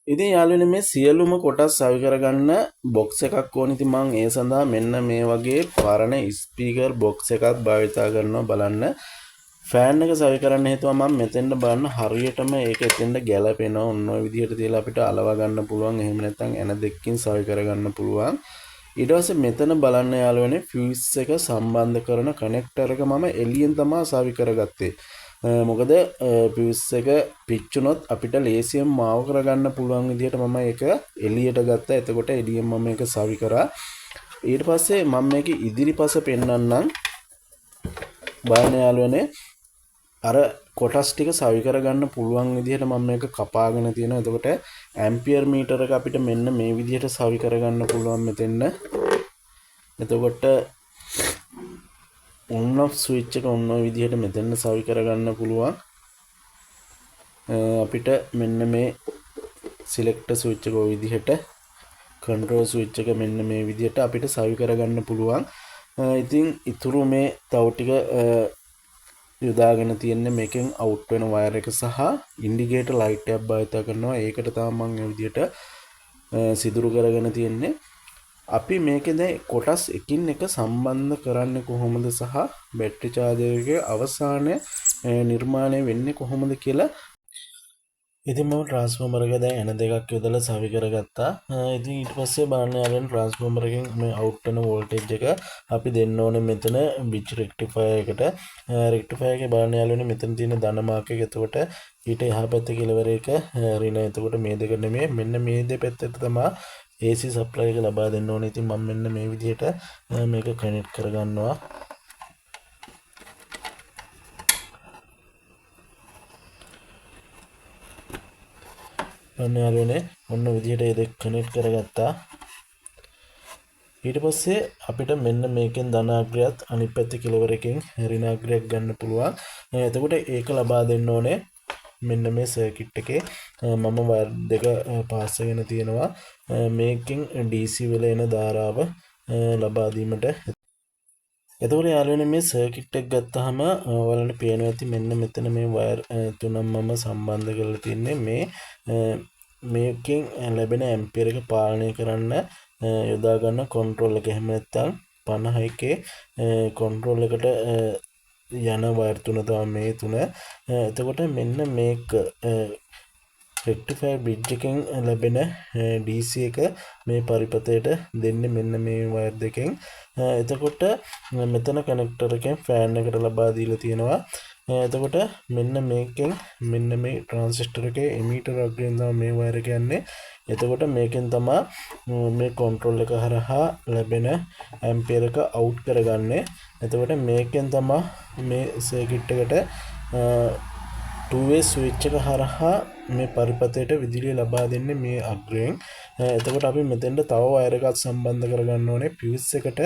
ඉතින් යාළුවනේ මේ සියලුම කොටස් සවි කරගන්න බොක්ස් එකක් ඕන. ඉතින් මම ඒ සඳහා මෙන්න මේ වගේ පරණ ස්පීකර් බොක්ස් එකක් භාවිතා කරනවා. බලන්න ෆෑන් එක සවි කරන්න හේතුව මම මෙතෙන්ට බලන්න හරියටම ඒක එතෙන්ට ගැලපෙනවා. ඔන්න ඔය විදිහට තියලා අපිට අලව ගන්න පුළුවන්. එහෙම නැත්නම් එන දෙකකින් සවි කරගන්න පුළුවන්. ඊට පස්සේ මෙතන බලන්න යාළුවනේ ෆියුස් එක සම්බන්ධ කරන කනෙක්ටර් එක මම එළියෙන් තමයි සවි කරගත්තේ. මොකද ෆියුස් එක පිච්චුනොත් අපිට ලේසියෙන් මාව කරගන්න පුළුවන් විදිහට මම ඒක එළියට ගත්තා. එතකොට එළියෙන් මම ඒක සවි කරා. ඊට පස්සේ මම මේක ඉදිරිපස පෙන්වන්නම්. බලන්න යාළුවනේ අර කොටස් ටික සවි කරගන්න පුළුවන් විදිහට මම මේක කපාගෙන තියෙනවා. එතකොට ඇම්පියර් මීටර එක අපිට මෙන්න මේ විදිහට සවි කරගන්න පුළුවන් මෙතෙන්න. එතකොට on off switch එක ඔන්න ඔය විදිහට මෙතෙන්න සවි කරගන්න පුළුවන්. අපිට මෙන්න මේ selector switch එක ඔය විදිහට control switch එක මෙන්න මේ විදිහට අපිට සවි කරගන්න පුළුවන්. ඉතින් ඉතුරු මේ තව ටික යොදාගෙන තියෙන්නේ මේකෙන් අවුට් වෙන වයර් එක සහ ඉන්ඩිකේටර් ලයිට් එකක් භාවිත කරනවා. ඒකට තමයි මම මේ විදිහට සිදුරු කරගෙන තියෙන්නේ. අපි මේකේ දැන් කොටස් එකින් එක සම්බන්ධ කරන්නේ කොහොමද සහ බැටරි චාර්ජර් එකේ අවසාන නිර්මාණය වෙන්නේ කොහොමද කියලා. ඉතින් මම ට්‍රාන්ස්ෆෝමර් එක දැන් එන දෙකක් යොදලා සවි කරගත්තා. ඉතින් ඊට පස්සේ බලන්න යාළුවනේ ට්‍රාන්ස්ෆෝමර් එකෙන් මේ අවුට් වෙන වෝල්ටේජ් එක අපි දෙන්න ඕනේ මෙතන බ්‍රිජ් රෙක්ටිෆයර් එකට. රෙක්ටිෆයර් එකේ බලන්න යාළුවනේ මෙතන තියෙන ධන මාර්ක් එක. එතකොට ඊට එහා පැත්තේ කෙලවර එක ඍණ. එතකොට මේ දෙක නෙමෙයි මෙන්න මේ දෙපැත්තට තමයි AC සප්ලයි එක ලබා දෙන්න ඕනේ. ඉතින් මම මෙන්න මේ විදිහට මේක කනෙක්ට් කරගන්නවා. ඔන්න යාළුවනේ ඔන්න විදිහට ඒ දෙක කනෙක්ට් කරගත්තා. ඊට පස්සේ අපිට මෙන්න මේකෙන් ධනාග්‍රයත් අනිත් පැත්තේ කෙලවර එකෙන් ඍණාග්‍රයක් ගන්න පුළුවන්. එතකොට ඒක ලබා දෙන්න ඕනේ මෙන්න මේ සර්කිට් එකේ මම වයර් දෙක පාස් කරගෙන තියෙනවා. මේකෙන් DC වල එන ධාරාව ලබා දීමට. එතකොට යාළුවනේ මේ සර්කිට් එක ගත්තාම ඔයාලට පේනවා ඇති මෙන්න මෙතන මේ වයර් තුනම මම සම්බන්ධ කරලා තින්නේ මේ මේකෙන් ලැබෙන ඇම්පියර් එක පාලනය කරන්න යොදා ගන්න කන්ට්‍රෝල් එක. එහෙම නැත්නම් 50k කන්ට්‍රෝල් එකට යන වයර් තුන තමයි මේ තුන. එතකොට මෙන්න මේක රෙක්ටිෆයර් බ්‍රිජ් එකෙන් ලැබෙන DC එක මේ පරිපතයට දෙන්නේ මෙන්න මේ වයර් දෙකෙන්. එතකොට මෙතන කනෙක්ටර් එකෙන් ෆෑන් එකට ලබා දීලා තියෙනවා. එතකොට මෙන්න මේකෙන් මෙන්න මේ ට්‍රාන්සිස්ටර් එකේ එමීටර් අග්‍රයෙන් තමයි මේ වයර් එක යන්නේ. එතකොට මේකෙන් තමයි මේ කන්ට්‍රෝල් එක හරහා ලැබෙන ඇම්පියර් එක අවුට් කරගන්නේ. එතකොට මේකෙන් තමයි මේ සර්කිට් එකට two-way switch එක හරහා මේ පරිපතයට විදුලිය ලබා දෙන්නේ මේ අග්‍රයෙන්. එතකොට අපි මෙතෙන්ට තව වයර් එකක් සම්බන්ධ කරගන්න ඕනේ. ෆියුස් එකට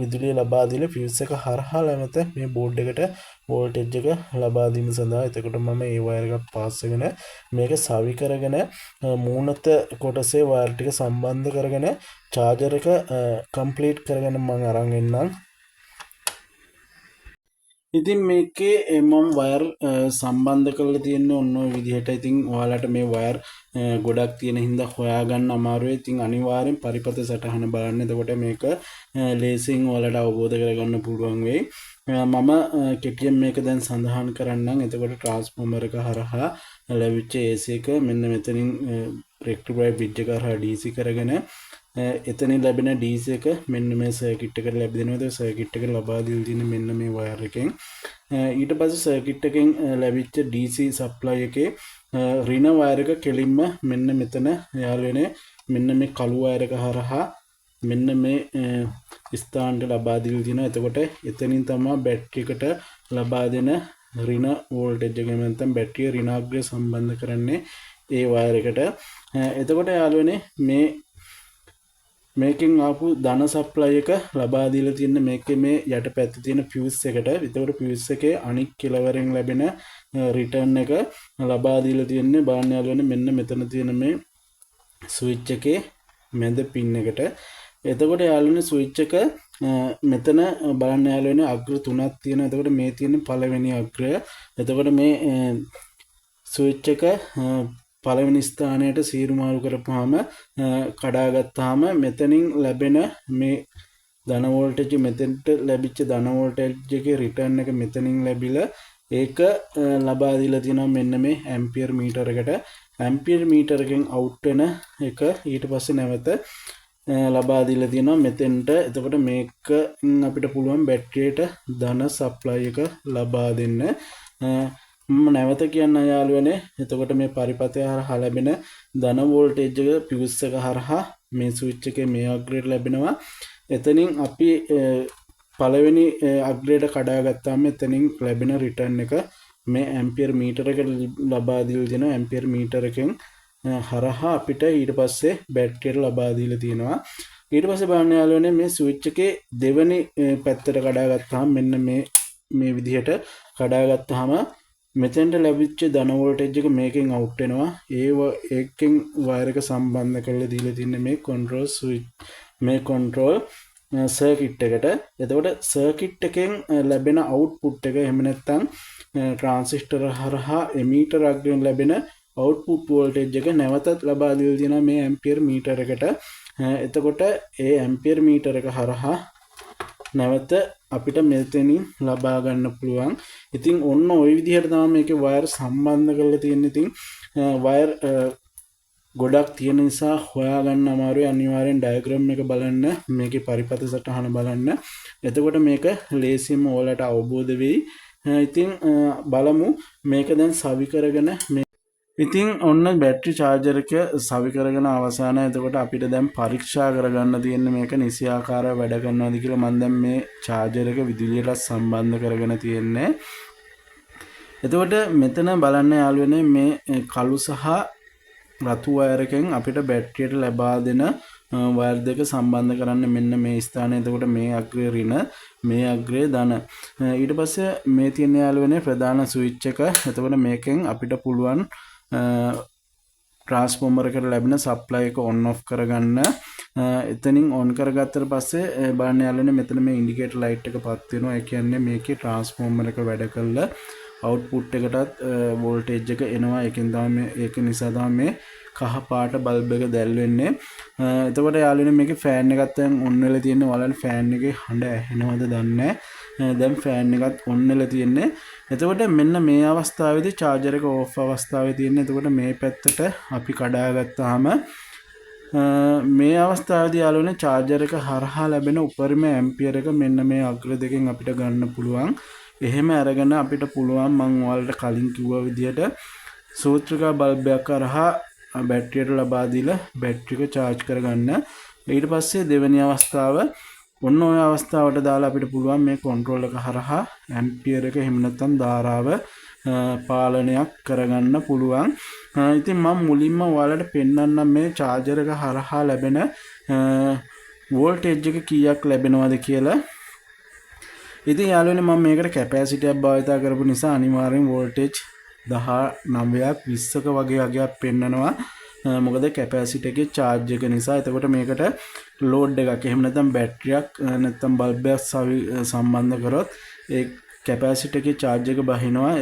විදුලිය ලබා දීලා ෆියුස් එක හරහා නැවත මේ බෝඩ් එකට වෝල්ටේජ් එක ලබා දීම සඳහා. එතකොට මම මේ වයර් එකක් පාස් කරගෙන මේක සවි කරගෙන මූණත කොටසේ වයර් ටික සම්බන්ධ කරගෙන චාර්ජර් එක කම්ප්ලීට් කරගෙන මම අරන් එන්නම්. ඉතින් මේකේ මම වයර් සම්බන්ධ කරලා තියෙන්නේ ඔන්න ඔය විදිහට. ඉතින් ඔයාලට මේ වයර් ගොඩක් තියෙන හින්දා හොයාගන්න අමාරුයි. ඉතින් අනිවාර්යෙන් පරිපථ සටහන බලන්න. එතකොට මේක ලේසියෙන් ඔයාලට අවබෝධ කරගන්න පුළුවන් වෙයි. මම කෙටියෙන් මේක දැන් සඳහන් කරන්නම්. එතකොට ට්‍රාන්ස්ෆෝමර් එක හරහා ලැබිච්ච AC එක මෙන්න මෙතනින් රෙක්ටිෆයර් බ්‍රිජ් එක හරහා DC කරගෙන එතනින් ලැබෙන DC එක මෙන්න මේ සර්කිට් එකට ලැබෙනවා. ඒ සර්කිට් එක ලබා දීලා තියෙන මෙන්න මේ වයර් එකෙන්. ඊට පස්සේ සර්කිට් එකෙන් ලැබිච්ච DC සප්ලයි එකේ ඍණ වයර් එක කෙලින්ම මෙන්න මෙතන යාළුවනේ මෙන්න මේ කළු වයර් එක හරහා මෙන්න මේ ස්ථානට ලබා දීලා තියෙනවා. එතකොට එතනින් තමයි බැටරි එකට ලබා දෙන ඍණ වෝල්ටේජ් එක නැත්නම් බැටරිය ඍණාග්‍රය සම්බන්ධ කරන්නේ ඒ වයර් එකට. එතකොට යාළුවනේ මේකෙන් ආපු ධන සප්ලයි එක ලබා දීලා තියෙන මේකේ මේ යට පැත්තේ තියෙන ෆියුස් එකට. එතකොට ෆියුස් එකේ අනික් කෙලවරෙන් ලැබෙන රිටර්න් එක ලබා දීලා තියෙන්නේ බලන්න යාළුවනේ මෙන්න මෙතන තියෙන මේ ස්විච් එකේ මැද පින් එකට. එතකොට යාළුවනේ ස්විච් එක මෙතන බලන්න යාළුවනේ අග්‍ර තුනක් තියෙනවා. එතකොට මේ තියෙන පළවෙනි අග්‍රය. එතකොට මේ ස්විච් එක පළවෙනි ස්ථානයට සීරු මාරු කරපුවාම කඩාගත්තාම මෙතනින් ලැබෙන මේ ධන වෝල්ටේජ් මෙතෙන්ට ලැබිච්ච ධන වෝල්ටේජ් එකේ රිටර්න් එක මෙතනින් ලැබිලා ඒක ලබා දීලා තියෙනවා මෙන්න මේ ඇම්පියර් මීටර් එකට. ඇම්පියර් මීටර් එකෙන් අවුට් වෙන එක ඊට පස්සේ නැවත ලබා දීලා තියෙනවා මෙතෙන්ට. එතකොට මේක අපිට පුළුවන් බැටරියට ධන සප්ලයි එක ලබා දෙන්න. නැවත කියන්න යාළුවනේ එතකොට මේ පරිපථය හරහා ලැබෙන ධන වෝල්ටේජ් එක ෆියුස් එක හරහා මේ ස්විච් එකේ මේ අග්‍රයට ලැබෙනවා. එතනින් අපි පළවෙනි අග්‍රයට කඩාගත්තාම එතනින් ලැබෙන රිටර්න් එක මේ ඇම්පියර් මීටර එකට ලබා දීලා තියෙනවා. ඇම්පියර් මීටර එකෙන් හරහා අපිට ඊට පස්සේ බැටරියට ලබා දීලා තියෙනවා. ඊට පස්සේ බලන්න යාළුවනේ මේ ස්විච් එකේ දෙවෙනි පැත්තට කඩාගත්තාම මෙන්න මේ විදිහට කඩාගත්තාම මෙතෙන්ට ලැබිච්ච ධන වෝල්ටේජ් එක මේකෙන් අවුට් වෙනවා. ඒකෙන් වයර් එක සම්බන්ධ කරලා දීලා තින්නේ මේ කන්ට්‍රෝල් ස්විච් මේ කන්ට්‍රෝල් සර්කිට් එකට. එතකොට සර්කිට් එකෙන් ලැබෙන අවුට්පුට් එක එහෙම නැත්නම් ට්‍රාන්සිස්ටර් හරහා එමීටර් අග්‍රයෙන් ලැබෙන අවුට්පුට් වෝල්ටේජ් එක නැවතත් ලබා දීලා තියෙනවා මේ ඇම්පියර් මීටර් එකට. එතකොට ඒ ඇම්පියර් මීටර් එක හරහා නැවත අපිට මෙතනින් ලබා ගන්න පුළුවන්. ඉතින් ඔන්න ওই විදිහට තමයි මේකේ වයර් සම්බන්ධ කරලා තියෙන්නේ. ඉතින් වයර් ගොඩක් තියෙන නිසා හොයාගන්න අමාරුයි. අනිවාර්යෙන් ඩයග්‍රෑම් එක බලන්න, මේකේ පරිපථ සටහන බලන්න. එතකොට මේක ලේසියෙන්ම ඔයාලට අවබෝධ වෙයි. ඉතින් බලමු මේක දැන් සවි කරගෙන ඉතින් ඔන්න බැටරි චාර්ජර් එක සවි කරගෙන අවසానයි. එතකොට අපිට දැන් පරීක්ෂා කරගන්න තියෙන්නේ මේක නිසියාකාරව වැඩ කරනවද කියලා. මම දැන් මේ චාර්ජර් එක විදුලියට සම්බන්ධ කරගෙන තියෙන්නේ. එතකොට මෙතන බලන්න යාළුවනේ මේ කළු සහ රතු වයර් එකෙන් අපිට බැටරියට ලබා දෙන වයර් දෙක සම්බන්ධ කරන්න මෙන්න මේ ස්ථානයේ. එතකොට මේ අග්‍රය ඍණ, මේ අග්‍රය ධන. ඊට පස්සේ මේ තියෙන යාළුවනේ ප්‍රධාන ස්විච් එක. එතකොට මේකෙන් අපිට පුළුවන් ට්‍රාන්ස්ෆෝමර් එකට ලැබෙන සප්ලයි එක ඔන් ඔෆ් කරගන්න. එතනින් ඔන් කරගත්තට පස්සේ බලන්න යාළුවනේ මෙතන මේ ඉන්ඩිකේටර් ලයිට් එක පත් වෙනවා. ඒ කියන්නේ මේකේ ට්‍රාන්ස්ෆෝමර් එක වැඩ කළා අවුට්පුට් එකටත් වෝල්ටේජ් එක එනවා. ඒක නිසා තමයි මේ කහ පාට බල්බ් එක දැල් වෙන්නේ. එතකොට යාළුවනේ මේකේ ෆෑන් එකත් දැන් ඔන් වෙලා තියෙනවා. ඔයාලට ෆෑන් එකේ හඬ ඇහෙනවද දන්නේ නැහැ. දැන් ෆෑන් එකත් ඔන් වෙලා තියෙන්නේ. එතකොට මෙන්න මේ අවස්ථාවේදී චාර්ජර් එක ඕෆ් අවස්ථාවේ තියෙන්නේ. එතකොට මේ පැත්තට අපි කඩාගත්තාම මේ අවස්ථාවේදී යාළුවනේ චාර්ජර් එක හරහා ලැබෙන උපරිම ඇම්පියර් එක මෙන්න මේ අග්‍ර දෙකෙන් අපිට ගන්න පුළුවන්. එහෙම අරගෙන අපිට පුළුවන් මම ඔයාලට කලින් කිව්වා විදිහට සූත්‍රිකා බල්බයක් හරහා බැටරියට ලබා දීලා බැටරි එක charge කරගන්න. ඊට පස්සේ දෙවෙනි අවස්ථාව ඔන්න ඔය අවස්ථාවට දාලා අපිට පුළුවන් මේ control එක හරහා ඇම්පියර් එක එහෙම නැත්නම් ධාරාව පාලනයක් කරගන්න පුළුවන්. ඉතින් මම මුලින්ම ඔයාලට පෙන්නන්නම් මේ charger එක හරහා ලැබෙන වෝල්ටේජ් එක කීයක් ලැබෙනවද කියලා. ඉතින් යාළුවනේ මම මේකට කැපැසිටි එකක් භාවිතා කරපු නිසා අනිවාර්යෙන් වෝල්ටේජ් 19ක් 20ක වගේ අගයක් පෙන්නනවා. මොකද කැපැසිටි එකේ charge එක නිසා. එතකොට මේකට load එකක් එහෙම නැත්නම් බැටරියක් නැත්නම් බල්බයක් සම්බන්ධ කරොත් කැපැසිටර් එකේ charge එක බහිනවා.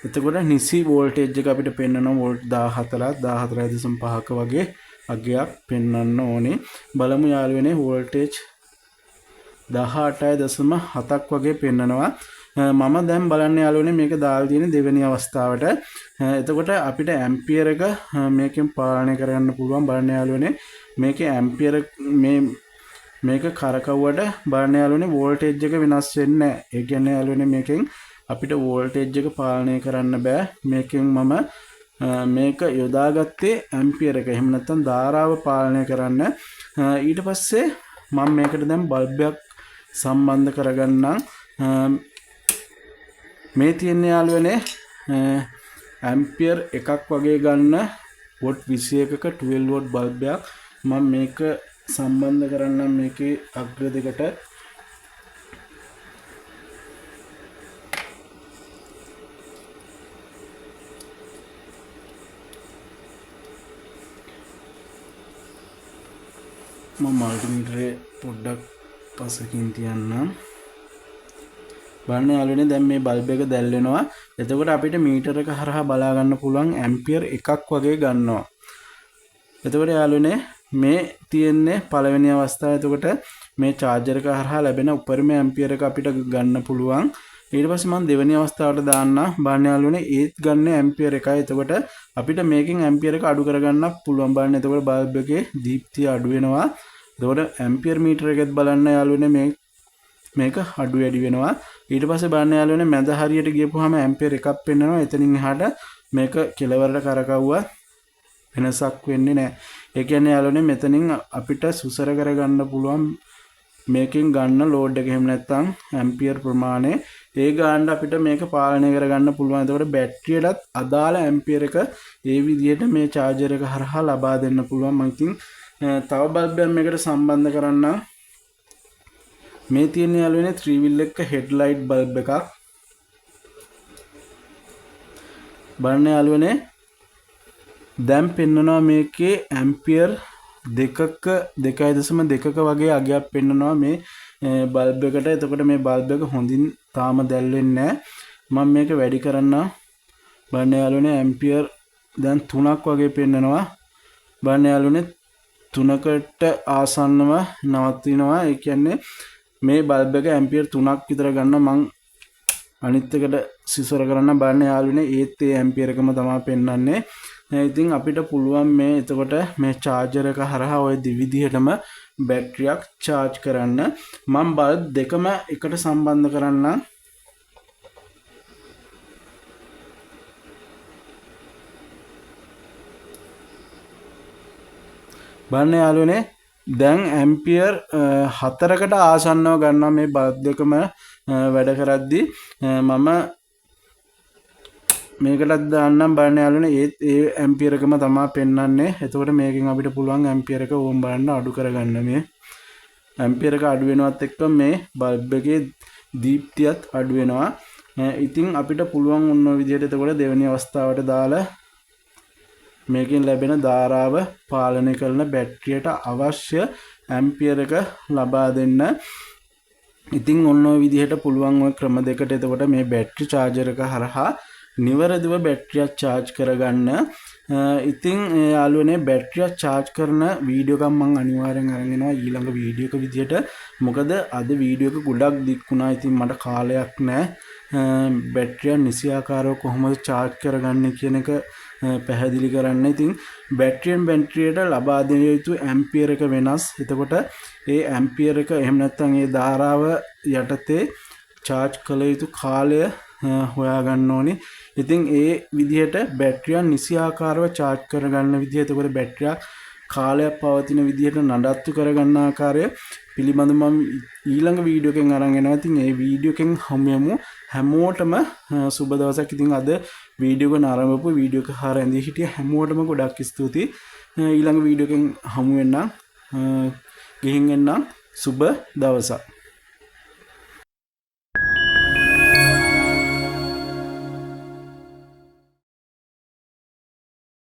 එතකොට නිසි වෝල්ටේජ් එක අපිට පෙන්වනවා වෝල්ට් 14.5ක වගේ අගයක් පෙන්වන්න ඕනේ. බලමු යාළුවනේ වෝල්ටේජ් 18.7ක් වගේ පෙන්වනවා. මම දැන් බලන්න යාළුවනේ මේක දාලා තියෙන දෙවෙනි අවස්ථාවට. එතකොට අපිට ඇම්පියර් එක මේකෙන් පාලනය කරගන්න පුළුවන්. බලන්න යාළුවනේ මේකේ ඇම්පියර් මේක කරකවුවට බලන්න යාළුවනේ වෝල්ටේජ් එක වෙනස් වෙන්නේ නැහැ. ඒ කියන්නේ යාළුවනේ මේකෙන් අපිට වෝල්ටේජ් එක පාලනය කරන්න බෑ. මේකෙන් මම මේක යොදාගත්තේ ඇම්පියර් එක. එහෙම නැත්නම් ධාරාව පාලනය කරන්න. ඊට පස්සේ මම මේකට දැන් බල්බයක් සම්බන්ධ කරගන්නම්. මේ තියෙන යාළුවනේ ඇම්පියර් එකක් වගේ ගන්න වොට් 21ක 12 වොට් බල්බයක්. මම මේක සම්බන්ධ කරන්නම් මේකේ අග්‍ර දෙකට. මම මල්ටිමීටරේ පොඩ්ඩක් පස්සකින් තියන්නම්. බලන්න යාළුවනේ දැන් මේ බල්බ් එක දැල් වෙනවා. එතකොට අපිට මීටර එක හරහා බලා ගන්න පුළුවන් ඇම්පියර් එකක් වගේ ගන්නවා. එතකොට යාළුවනේ මේ තියෙන්නේ පළවෙනි අවස්ථාව. එතකොට මේ charger එක හරහා ලැබෙන උපරිම ඇම්පියර් එක අපිට ගන්න පුළුවන්. ඊට පස්සේ මම දෙවෙනි අවස්ථාවට දාන්න. බලන්න යාළුවනේ ඒත් ගන්න ඇම්පියර් එකයි. එතකොට අපිට මේකෙන් ඇම්පියර් එක අඩු කරගන්න පුළුවන්. බලන්න එතකොට බල්බ් එකේ දීප්තිය අඩු වෙනවා. එතකොට ඇම්පියර් මීටර එකෙත් බලන්න යාළුවනේ මේක අඩු වැඩි වෙනවා. ඊට පස්සේ බලන්න යාළුවනේ මැද හරියට ගියපුවාම ඇම්පියර් එකක් පෙන්වනවා. එතනින් එහාට මේක කෙලවරට කරකවුවා වෙනසක් වෙන්නේ නැහැ. ඒ කියන්නේ යාළුවනේ මෙතනින් අපිට සුසර කරගන්න පුළුවන් මේකෙන් ගන්න ලෝඩ් එක. එහෙම නැත්නම් ඇම්පියර් ප්‍රමාණය ඒ ගානට අපිට මේක පාලනය කරගන්න පුළුවන්. එතකොට බැටරියටත් අදාළ ඇම්පියර් එක ඒ විදිහට මේ charger එක හරහා ලබා දෙන්න පුළුවන්. මම ඉතින් තව බල්බයක් මේකට සම්බන්ධ කරන්නම්. මේ තියෙන යාළුවනේ 3 wheel එක headlight බල්බ් එකක්. බලන්න යාළුවනේ දැන් පෙන්වනවා මේකේ ඇම්පියර් 2.2ක වගේ අගයක් පෙන්වනවා මේ බල්බ් එකට. එතකොට මේ බල්බ් එක හොඳින් තාම දැල් වෙන්නේ නැහැ. මම මේක වැඩි කරන්නම්. බලන්න යාළුවනේ ඇම්පියර් දැන් 3ක් වගේ පෙන්වනවා. බලන්න යාළුවනේ 3කට ආසන්නව නවතිනවා. ඒ කියන්නේ මේ බල්බ් එක ඇම්පියර් 3ක් විතර ගන්න. මං අනිත් එකට සිසර කරන්න. බලන්න යාළුවනේ ඒත් ඒ ඇම්පියර් එකම තමයි පෙන්වන්නේ. ඉතින් අපිට පුළුවන් මේ එතකොට මේ charger එක හරහා ওই විදිහටම බැටරියක් charge කරන්න. මම බල්බ් දෙකම එකට සම්බන්ධ කරන්නම්. බලන්න යාළුවනේ දැන් ඇම්පියර් 4කට ආසන්නව ගන්නවා මේ බල්බ් දෙකම වැඩ කරද්දී. මම මේකටත් දාන්නම්. බලන්න යාළුවනේ ඒ ඇම්පියර් එකම තමයි පෙන්වන්නේ. එතකොට මේකෙන් අපිට පුළුවන් ඇම්පියර් එක ඕම් බලන්න අඩු කරගන්න. මේ ඇම්පියර් එක අඩු වෙනවත් එක්ක මේ බල්බ් එකේ දීප්තියත් අඩු වෙනවා. ඉතින් අපිට පුළුවන් ඔන්න ඔය විදිහට එතකොට දෙවෙනි අවස්ථාවට දාලා මේකෙන් ලැබෙන ධාරාව පාලනය කරන බැටරියට අවශ්‍ය ඇම්පියර් එක ලබා දෙන්න. ඉතින් ඔන්න ඔය විදිහට පුළුවන් ඔය ක්‍රම දෙකට එතකොට මේ බැටරි charger එක හරහා නිවැරදිව බැටරියක් charge කරගන්න. ඉතින් යාළුවනේ බැටරියක් charge කරන වීඩියෝ එකක් මම අනිවාර්යෙන් අරන් එනවා ඊළඟ වීඩියෝ එක විදිහට. මොකද අද වීඩියෝ එක ගොඩක් දික් වුණා. ඉතින් මට කාලයක් නැහැ බැටරිය නිසියාකාරව කොහොමද charge කරගන්නේ කියන එක පැහැදිලි කරන්න. ඉතින් බැටරියෙන් බැටරියට ලබා දෙන යුතු ඇම්පියර් එක වෙනස්. එතකොට ඒ ඇම්පියර් එක එහෙම නැත්නම් ඒ ධාරාව යටතේ charge කළ යුතු කාලය හොයාගන්න ඕනේ. ඉතින් ඒ විදිහට බැටරිය නිසියාකාරව charge කරගන්න විදිහ, එතකොට බැටරිය කාලයක් පවතින විදිහට නඩත්තු කරගන්න ආකාරය පිළිබඳව මම ඊළඟ වීඩියෝ එකෙන් අරන් එනවා. ඉතින් ඒ වීඩියෝ එකෙන් හමුවෙමු. හැමෝටම සුබ දවසක්. ඉතින් අද වීඩියෝ එක නරඹපු වීඩියෝ එක හර ඇඳී හිටිය හැමෝටම ගොඩක් ස්තුතියි. ඊළඟ වීඩියෝ එකෙන් හමු වෙන්නම්. ගිහින් එන්නම්. සුබ දවසක්.